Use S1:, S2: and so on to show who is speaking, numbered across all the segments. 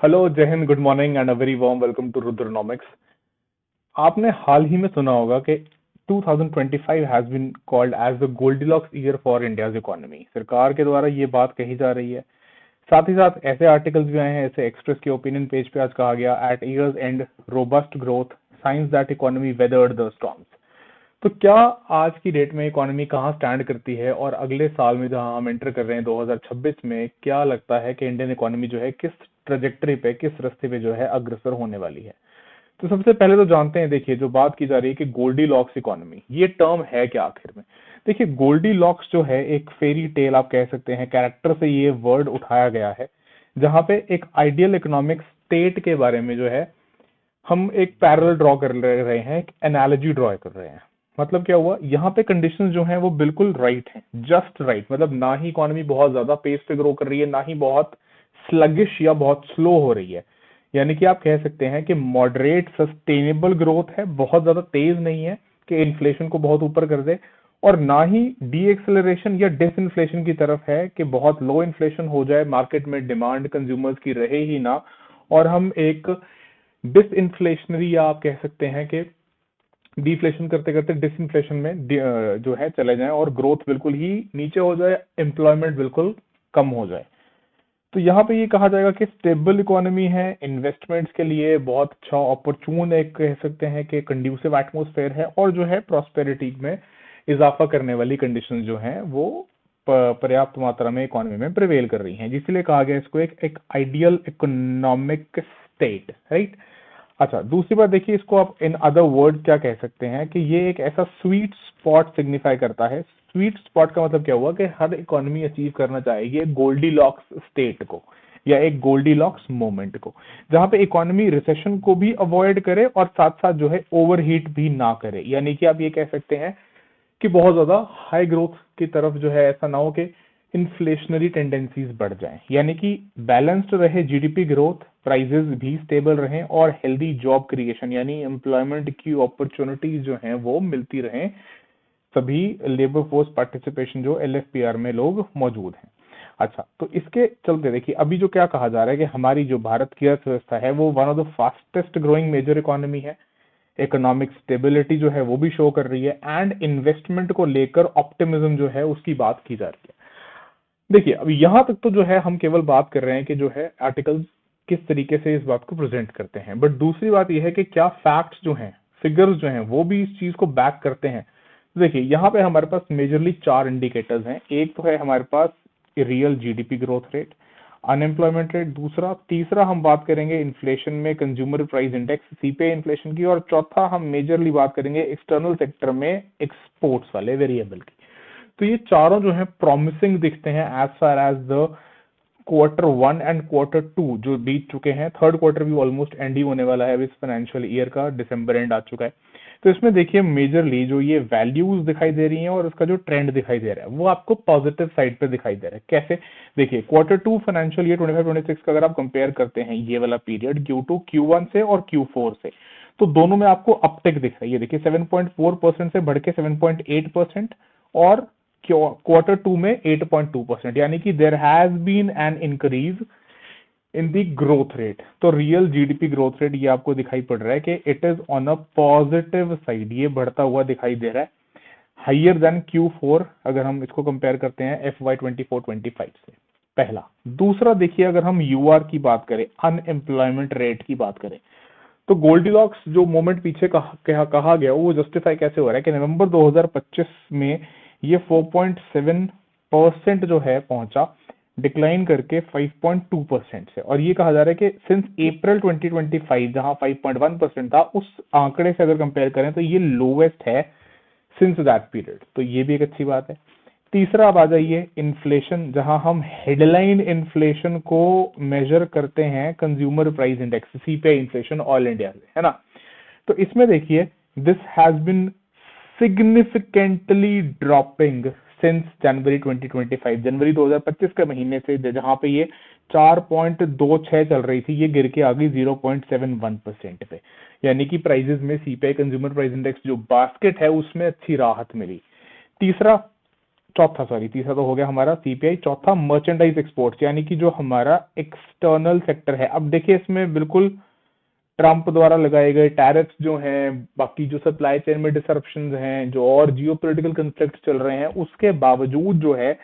S1: Hello, जय Hind, good morning and a very warm welcome to Rudranomics. आपने हाल ही में सुना होगा कि 2025 has been called as the goldilocks year for India's economy. सरकार के द्वारा ये बात कही जा रही है। साथ ही साथ ऐसे आर्टिकल्स भी आए हैं, ऐसे एक्सप्रेस के ओपिनियन पेज पे आज कहा गया eight years and robust growth signs that economy weathered the storms. तो क्या आज की डेट में इकोनॉमी कहाँ स्टैंड करती है और अगले साल में जहां हम एंटर कर रहे हैं 2026 में, क्या लगता है कि इंडियन इकोनॉमी जो है किस ट्रेजेक्टरी पे, किस रास्ते पे जो है अग्रसर होने वाली है। तो सबसे पहले तो जानते हैं, देखिए जो बात की जा रही है कि गोल्डी लॉक्स इकोनॉमी, ये टर्म है क्या आखिर में। देखिए गोल्डी लॉक्स जो है एक फेरी टेल आप कह सकते हैं, कैरेक्टर से ये वर्ड उठाया गया है, जहां पे एक आइडियल इकोनॉमिक स्टेट के बारे में जो है हम एक पैरेलल ड्रॉ कर रहे हैं, एक एनालॉजी ड्रॉ कर रहे हैं। मतलब क्या हुआ, यहाँ पे कंडीशंस जो हैं वो बिल्कुल राइट हैं, जस्ट राइट। मतलब ना ही इकोनॉमी बहुत ज्यादा पेस पे ग्रो कर रही है, ना ही बहुत स्लगिश या बहुत स्लो हो रही है। यानी कि आप कह सकते हैं कि मॉडरेट सस्टेनेबल ग्रोथ है, बहुत ज्यादा तेज नहीं है कि इन्फ्लेशन को बहुत ऊपर कर दे, और ना ही डी एक्सेलरेशन या डिसइन्फ्लेशन की तरफ है कि बहुत लो इन्फ्लेशन हो जाए, मार्केट में डिमांड कंज्यूमर्स की रहे ही ना, और हम एक डिसइन्फ्लेशनरी या आप कह सकते हैं कि डिफ्लेशन करते करते डिसइन्फ्लेशन में जो है चले जाएं और ग्रोथ बिल्कुल ही नीचे हो जाए, एम्प्लॉयमेंट बिल्कुल कम हो जाए। तो यहाँ पे ये कहा जाएगा कि स्टेबल इकोनॉमी है, इन्वेस्टमेंट्स के लिए बहुत अच्छा ऑपरचून एक कह सकते हैं कि कंड्यूसिव एटमोस्फेयर है, और जो है प्रॉस्पेरिटी में इजाफा करने वाली कंडीशंस जो हैं वो पर्याप्त मात्रा में इकोनॉमी में प्रिवेल कर रही हैं, जिसलिए कहा गया इसको एक आइडियल इकोनॉमिक स्टेट, राइट। अच्छा, दूसरी बात देखिए, इसको आप इन अदर वर्ड क्या कह सकते हैं कि ये एक ऐसा स्वीट स्पॉट सिग्निफाई करता है। स्वीट स्पॉट का मतलब क्या हुआ कि हर इकोनॉमी अचीव करना चाहेगी एक गोल्डी लॉक्स स्टेट को या एक गोल्डी लॉक्स मोमेंट को, जहां पे इकोनॉमी रिसेशन को भी अवॉइड करे और साथ साथ जो है ओवरहीट भी ना करे। यानी कि आप ये कह सकते हैं कि बहुत ज्यादा हाई ग्रोथ की तरफ जो है ऐसा ना हो कि इन्फ्लेशनरी टेंडेंसीज बढ़ जाएं। यानी कि बैलेंस्ड रहे जीडीपी ग्रोथ, प्राइजेस भी स्टेबल रहें, और हेल्दी जॉब क्रिएशन यानी एम्प्लॉयमेंट की अपॉर्चुनिटीज जो हैं वो मिलती रहें सभी लेबर फोर्स पार्टिसिपेशन जो एलएफपीआर में लोग मौजूद हैं। अच्छा, तो इसके चलते देखिए अभी जो क्या कहा जा रहा है कि हमारी जो भारत की अर्थव्यवस्था है वो one of the fastest growing major economy है। इकोनॉमिक स्टेबिलिटी जो है वो भी शो कर रही है, एंड इन्वेस्टमेंट को लेकर ऑप्टिमिज्म जो है उसकी बात की जा रही है। देखिए अब यहां तक तो जो है हम केवल बात कर रहे हैं कि जो है आर्टिकल्स किस तरीके से इस बात को प्रेजेंट करते हैं, बट दूसरी बात यह है कि क्या फैक्ट्स जो हैं, फिगर्स जो हैं वो भी इस चीज को बैक करते हैं। तो देखिए यहाँ पे हमारे पास मेजरली चार इंडिकेटर्स हैं। एक तो है हमारे पास real GDP growth rate, unemployment rate दूसरा, तीसरा हम बात करेंगे इन्फ्लेशन में consumer price index CPI inflation की, और चौथा हम मेजरली बात करेंगे एक्सटर्नल सेक्टर में एक्सपोर्ट्स वाले वेरिएबल की। तो ये चारों जो है प्रॉमिसिंग दिखते हैं as far as the quarter 1 and quarter 2 जो बीत चुके हैं। थर्ड क्वार्टर भी ऑलमोस्ट एंड ही होने वाला है, इस फाइनेंशियल ईयर का दिसंबर एंड आ चुका है। तो इसमें देखिए मेजरली जो ये वैल्यूज दिखाई दे रही हैं और उसका जो ट्रेंड दिखाई दे रहा है वो आपको पॉजिटिव साइड पे दिखाई दे रहा है। कैसे, देखिए क्वार्टर 2 फाइनेंशियल ईयर 25-26 का अगर आप कंपेयर करते हैं ये वाला पीरियड Q2 Q1 से और Q4 से, तो दोनों में आपको अपटेक दिख रही है। देखिए 7.4% से बढ़ के 7.8%, और क्वार्टर 2 में 8.2%, यानी कि there has been an increase in the growth rate. तो रियल जीडीपी ग्रोथ रेट ये आपको दिखाई पड़ रहा है कि it is on a positive side, ये बढ़ता हुआ दिखाई दे रहा है, हाइयर देन Q4 अगर हम इसको कंपेयर करते हैं FY 24-25 से। पहला। दूसरा देखिए, अगर हम यूआर की बात करें, अनएम्प्लॉयमेंट रेट की बात करें, तो गोल्डीलॉक्स जो मोमेंट पीछे कहा गया वो जस्टिफाई कैसे हो रहा है कि नवंबर 2025 में ये 4.7% जो है पहुंचा, डिक्लाइन करके 5.2% से, और ये कहा जा रहा है कि सिंस अप्रैल 2025 जहां 5.1% था, उस आंकड़े से अगर कंपेयर करें तो ये लोवेस्ट है सिंस दैट पीरियड। तो ये भी एक अच्छी बात है। तीसरा अब आ जाइए इन्फ्लेशन, जहां हम हेडलाइन इन्फ्लेशन को मेजर करते हैं consumer price index CPI inflation all India से, है ना। तो इसमें देखिए this has been significantly dropping since January 2025, जनवरी 2025 के महीने से, जहां पे ये 4.26 चल रही थी, ये गिर के आ गई 0.71% पे। यानी कि प्राइजेस में सीपीआई कंज्यूमर प्राइस इंडेक्स जो बास्केट है उसमें अच्छी राहत मिली। तीसरा, तीसरा तो हो गया हमारा सीपीआई, चौथा मर्चेंडाइज एक्सपोर्ट्स, यानी कि जो हमारा एक्सटर्नल सेक्टर है। अब देखिए इसमें बिल्कुल ट्रंप द्वारा लगाए गए टैरिफ्स जो हैं, बाकी जो सप्लाई चेन में डिसरप्शंस हैं, जो और जियोपॉलिटिकल कॉन्फ्लिक्ट चल रहे हैं, उसके बावजूद जो है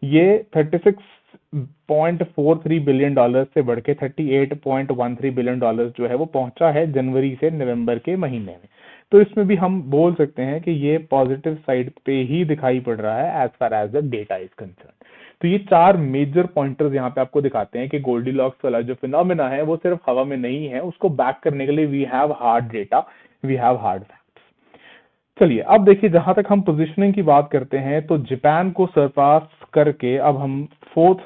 S1: ये 36.43 बिलियन डॉलर से बढ़ के 38.13 बिलियन डॉलर जो है वो पहुंचा है जनवरी से नवंबर के महीने में। तो इसमें भी हम बोल सकते हैं कि ये पॉजिटिव साइड पे ही दिखाई पड़ रहा है as far as the data is concern. तो ये चार मेजर पॉइंटर्स यहाँ पे आपको दिखाते हैं कि गोल्डीलॉक्स वाला जो फिनोमेना है वो सिर्फ हवा में नहीं है, उसको बैक करने के लिए we have hard data, we have hard facts. चलिए अब देखिए, जहां तक हम पोजीशनिंग की बात करते हैं तो जापान को सरपास करके अब हम फोर्थ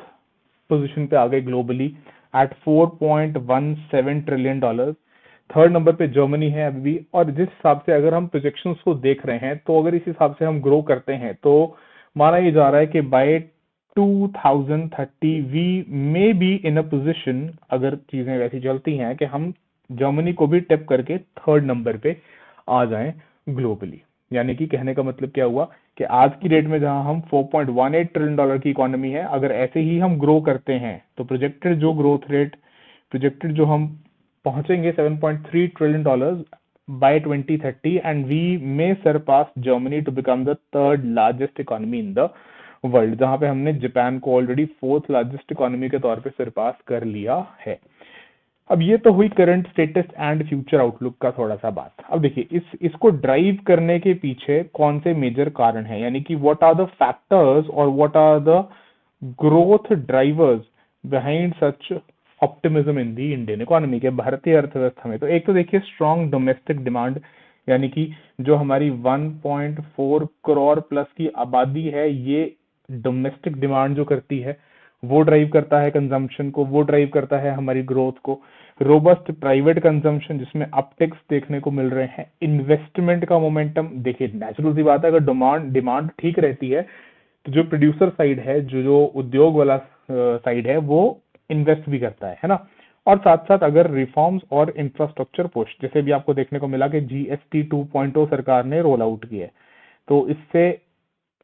S1: पोजीशन पे आ गए globally at 4.17 trillion dollar. Third number पे जर्मनी है अभी भी। और जिस हिसाब से अगर हम प्रोजेक्शंस को देख रहे हैं तो अगर इस हिसाब से हम ग्रो करते हैं तो माना ये जा रहा है कि by 2030 we may be in a position, अगर चीजें वैसी चलती हैं, कि हम जर्मनी को भी टिप करके थर्ड नंबर पे आ जाएं ग्लोबली। यानी कि कहने का मतलब क्या हुआ कि आज की डेट में जहां हम 4.18 ट्रिलियन डॉलर की इकोनॉमी है, अगर ऐसे ही हम ग्रो करते हैं तो प्रोजेक्टेड जो ग्रोथ रेट, प्रोजेक्टेड जो हम पहुंचेंगे 7.3 trillion dollars by 2030 and we may surpass Germany to become the third largest economy in the world, जहां पे हमने जापान को ऑलरेडी फोर्थ लार्जेस्ट इकोनॉमी के तौर पे सरपास कर लिया है। अब ये तो हुई current status and future outlook का थोड़ा सा बात। अब देखिए इसको ड्राइव करने के पीछे कौन से मेजर कारण हैं, यानी कि व्हाट आर द फैक्टर्स और what are the growth drivers behind such optimism in the Indian economy, के भारतीय अर्थव्यवस्था में। तो एक तो देखिए स्ट्रॉन्ग डोमेस्टिक डिमांड, यानी कि जो हमारी 1.4 करोड़ प्लस की आबादी है, ये डोमेस्टिक डिमांड जो करती है वो ड्राइव करता है कंजम्पशन को, वो ड्राइव करता है हमारी ग्रोथ को। रोबस्ट प्राइवेट कंजम्पशन जिसमें अपटिक्स देखने को मिल रहे हैं। इन्वेस्टमेंट का मोमेंटम, देखिए नेचुरल सी बात है, अगर डिमांड ठीक रहती है तो जो प्रोड्यूसर साइड है, जो उद्योग वाला साइड है, वो इन्वेस्ट भी करता है ना। और साथ साथ अगर रिफॉर्म्स और इंफ्रास्ट्रक्चर पुश, जैसे भी आपको देखने को मिला कि जीएसटी 2.0 सरकार ने रोल आउट किया है, तो इससे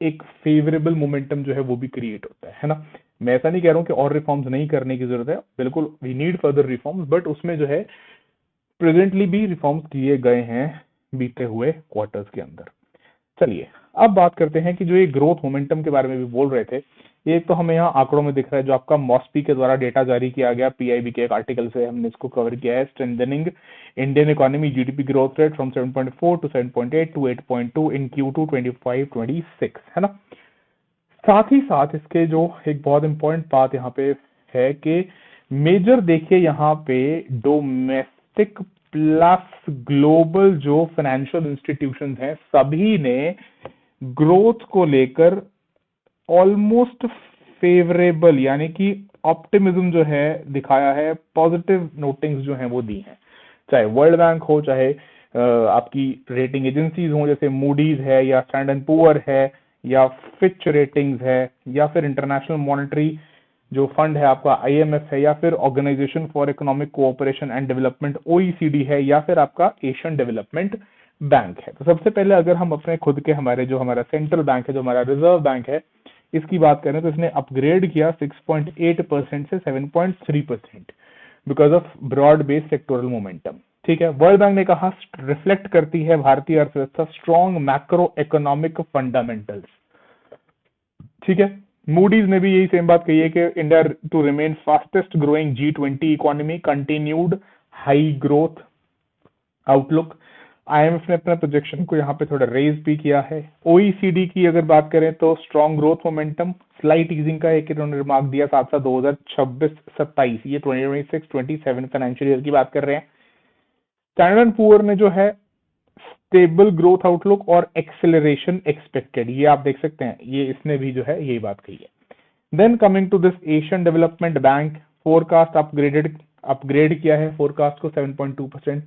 S1: एक फेवरेबल मोमेंटम जो है वो भी क्रिएट होता है ना। मैं ऐसा नहीं कह रहा हूं कि और रिफॉर्म्स नहीं करने की जरूरत है, बिल्कुल we need further reforms, but उसमें जो है प्रेजेंटली भी रिफॉर्म्स किए गए हैं बीते हुए क्वार्टर्स के अंदर। चलिए अब बात करते हैं कि जो ये ग्रोथ मोमेंटम के बारे में भी बोल रहे थे, ये एक तो हमें यहाँ आंकड़ों में दिख रहा है, जो आपका मॉस्पी के द्वारा डेटा जारी किया गया, पीआईबी के एक आर्टिकल से हमने इसको कवर किया है। Strengthening Indian economy GDP growth rate from 7.4 to 7.8 to 8.2 in Q2 25-26, है ना। साथ ही साथ इसके जो एक बहुत इंपॉर्टेंट बात यहाँ पे है कि मेजर देखिए यहाँ पे डोमेस्टिक प्लस ग्लोबल जो फाइनेंशियल इंस्टीट्यूशंस हैं, सभी ने ग्रोथ को लेकर ऑलमोस्ट फेवरेबल यानी कि ऑप्टिमिज्म जो है दिखाया है, पॉजिटिव नोटिंग्स जो हैं वो दी हैं। चाहे वर्ल्ड बैंक हो, चाहे आपकी रेटिंग एजेंसीज हो जैसे मूडीज है या स्टैंडर्ड पुअर है या फिच रेटिंग्स है या फिर इंटरनेशनल मॉनेटरी जो फंड है आपका आईएमएफ है या फिर organisation for economic cooperation and development OECD है या फिर आपका एशियन डेवलपमेंट बैंक है। तो सबसे पहले अगर हम अपने खुद के हमारा सेंट्रल बैंक है, जो हमारा रिजर्व बैंक है, इसकी बात करें तो इसने अपग्रेड किया 6.8% से 7.3% because of broad based sectoral momentum. ठीक है, वर्ल्ड बैंक ने कहा रिफ्लेक्ट करती है भारतीय अर्थव्यवस्था स्ट्रॉन्ग मैक्रो इकोनॉमिक फंडामेंटल्स। ठीक है, मूडीज ने भी यही सेम बात कही है कि India to remain fastest growing G20 economy, continued high growth outlook. IMF ने अपना प्रोजेक्शन को यहाँ पे थोड़ा रेज भी किया है। ओईसीडी की अगर बात करें तो strong growth momentum, slight easing का एक इन्होंने रिमार्क दिया, साथ साथ 2026-27 ये 2026-27 फाइनेंशियल ईयर की बात कर रहे हैं। स्टैंडर्ड पुअर ने जो है स्टेबल ग्रोथ आउटलुक और एक्सेलरेशन एक्सपेक्टेड, ये आप देख सकते हैं, ये इसने भी जो है यही बात कही है। Then coming to this Asian development bank, forecast upgrade किया है फोरकास्ट को 7.2%।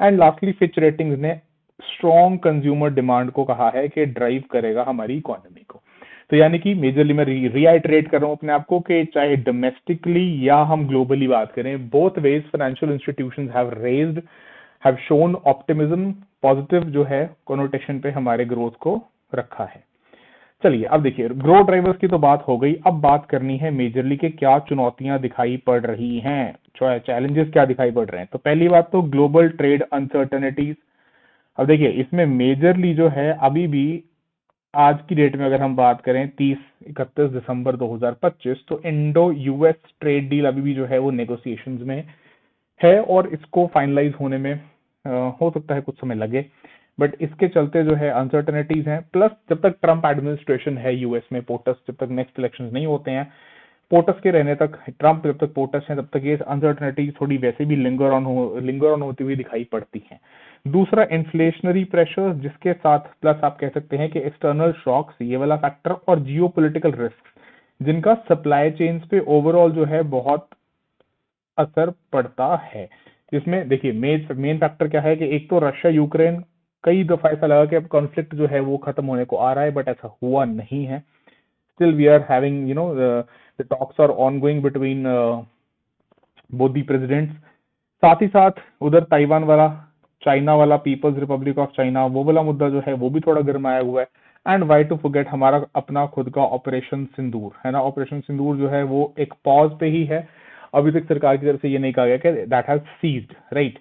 S1: एंड लास्टली फिच रेटिंग्स ने स्ट्रॉन्ग कंज्यूमर डिमांड को कहा है कि ड्राइव करेगा हमारी इकोनॉमी को। तो यानी कि मेजरली मैं रीआइटरेट कर रहा हूं अपने आप को कि चाहे डोमेस्टिकली या हम ग्लोबली बात करें, both ways financial institutions have shown optimism, positive जो है कोनोटेशन पे हमारे ग्रोथ को रखा है। चलिए अब देखिए, ग्रोथ ड्राइवर्स की तो बात हो गई, अब बात करनी है मेजरली के क्या चुनौतियां दिखाई पड़ रही हैं, चैलेंजेस क्या दिखाई पड़ रहे हैं। तो पहली बात तो ग्लोबल ट्रेड अनसर्टेनिटीज। अब देखिए इसमें मेजरली जो है अभी भी आज की डेट में अगर हम बात करें 31 दिसंबर 2025, तो इंडो यूएस ट्रेड डील अभी भी जो है वो नेगोशिएशंस में है और इसको फाइनलाइज होने में हो सकता है कुछ समय लगे, बट इसके चलते जो है अनसर्टेनिटीज हैं। प्लस जब तक ट्रम्प एडमिनिस्ट्रेशन है यूएस में, पोटस जब तक नेक्स्ट इलेक्शन नहीं होते हैं, पोटस के रहने तक, ट्रम्प जब तक पोटस है तब तक ये अनसर्टेनिटी थोड़ी वैसे भी लिंगर ऑन होती हुई दिखाई पड़ती है। दूसरा इन्फ्लेशनरी प्रेशर, जिसके साथ प्लस आप कह सकते हैं कि एक्सटर्नल शॉक्स, ये वाला फैक्टर, और जियोपॉलिटिकल रिस्क जिनका सप्लाई चेन्स पे ओवरऑल जो है बहुत असर पड़ता है। जिसमें देखिए मेन फैक्टर क्या है कि एक तो रशिया यूक्रेन, कई दफा ऐसा लगा कि अब कॉन्फ्लिक्ट जो है वो खत्म होने को आ रहा है, बट ऐसा हुआ नहीं है। Still we are having the talks are ongoing between both the presidents. साथ ही साथ उधर ताइवान वाला, चाइना वाला, पीपल्स रिपब्लिक ऑफ चाइना, वो वाला मुद्दा जो है वो भी थोड़ा गर्माया हुआ है। एंड वाई टू फॉरगेट हमारा अपना खुद का ऑपरेशन सिंदूर है ना, ऑपरेशन सिंदूर जो है वो एक पॉज पे ही है, अभी तक सरकार की तरफ से ये नहीं कहा गया कि दैट हैज सीज्ड, राइट।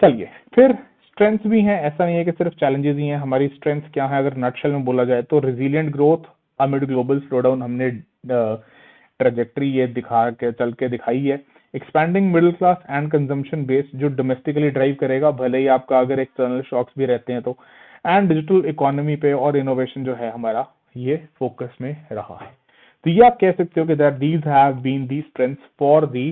S1: चलिए फिर स्ट्रेंथ्स भी हैं, ऐसा नहीं है कि सिर्फ चैलेंजेस ही हैं। हमारी स्ट्रेंथ्स क्या है अगर नटशेल में बोला जाए तो resilient growth amid global slowdown, हमने ट्रेजेक्ट्री ये दिखा के चल के दिखाई है। Expanding middle class and consumption based, जो डोमेस्टिकली ड्राइव करेगा भले ही आपका अगर एक्सटर्नल शॉक्स भी रहते हैं तो। एंड डिजिटल इकोनॉमी पे और इनोवेशन जो है हमारा ये फोकस में रहा है। तो ये आप कह सकते हो कि that these have been the strengths for the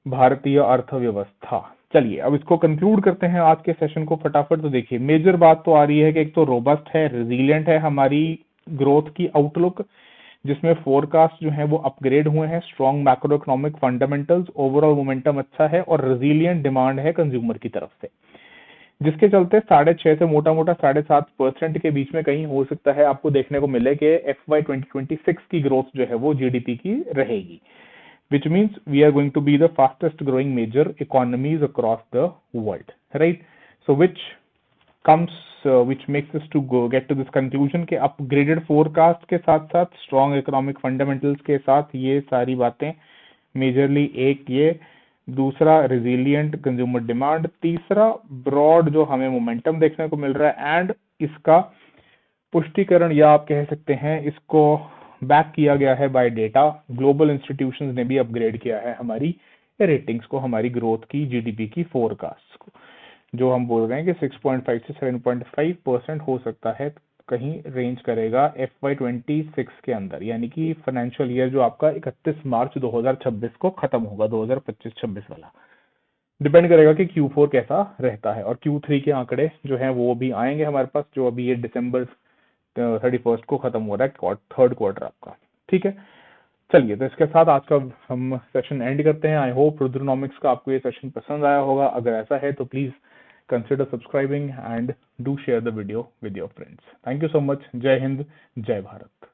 S1: भारतीय अर्थव्यवस्था। चलिए अब इसको कंक्लूड करते हैं आज के सेशन को फटाफट। तो देखिए मेजर बात तो आ रही है कि एक तो रोबस्ट है, रेजिलिएंट है हमारी ग्रोथ की आउटलुक, जिसमें फोरकास्ट जो है वो अपग्रेड हुए हैं, strong macro economic fundamentals, overall momentum अच्छा है और रेजिलिएंट डिमांड है कंज्यूमर की तरफ से, जिसके चलते 6.5 से मोटा मोटा 7.5% के बीच में कहीं हो सकता है आपको देखने को मिले कि FY 2026 की ग्रोथ जो है वो जीडीपी की रहेगी, which means we are going to be the fastest growing major economies across the world, right? So which makes us to get to this conclusion कि upgraded forecast के साथ साथ strong economic fundamentals के साथ ये सारी बातें मेजरली, एक ये, दूसरा resilient consumer demand, तीसरा broad जो हमें मोमेंटम देखने को मिल रहा है, एंड इसका पुष्टिकरण या आप कह सकते हैं इसको बैक किया गया है बाय डेटा। ग्लोबल इंस्टीट्यूशंस ने भी अपग्रेड किया है हमारी रेटिंग्स को, हमारी ग्रोथ की, जीडीपी की फोरकास्ट को, जो हम बोल रहे हैं कि 6.5 से 7.5% हो सकता है, कहीं रेंज करेगा FY 26 के अंदर, यानी कि फाइनेंशियल ईयर जो आपका 31 मार्च 2026 को खत्म होगा, 2025-26 वाला। डिपेंड करेगा कि Q4 कैसा रहता है, और Q3 के आंकड़े जो हैं वो भी आएंगे हमारे पास, जो अभी ये दिसंबर 31 को खत्म हो रहा है थर्ड क्वार्टर आपका, ठीक है। चलिए तो इसके साथ आज का हम सेशन एंड करते हैं। आई होप रुद्रनॉमिक्स का आपको ये सेशन पसंद आया होगा। अगर ऐसा है तो please consider subscribing and do share the video with your friends. Thank you so much. जय हिंद, जय भारत।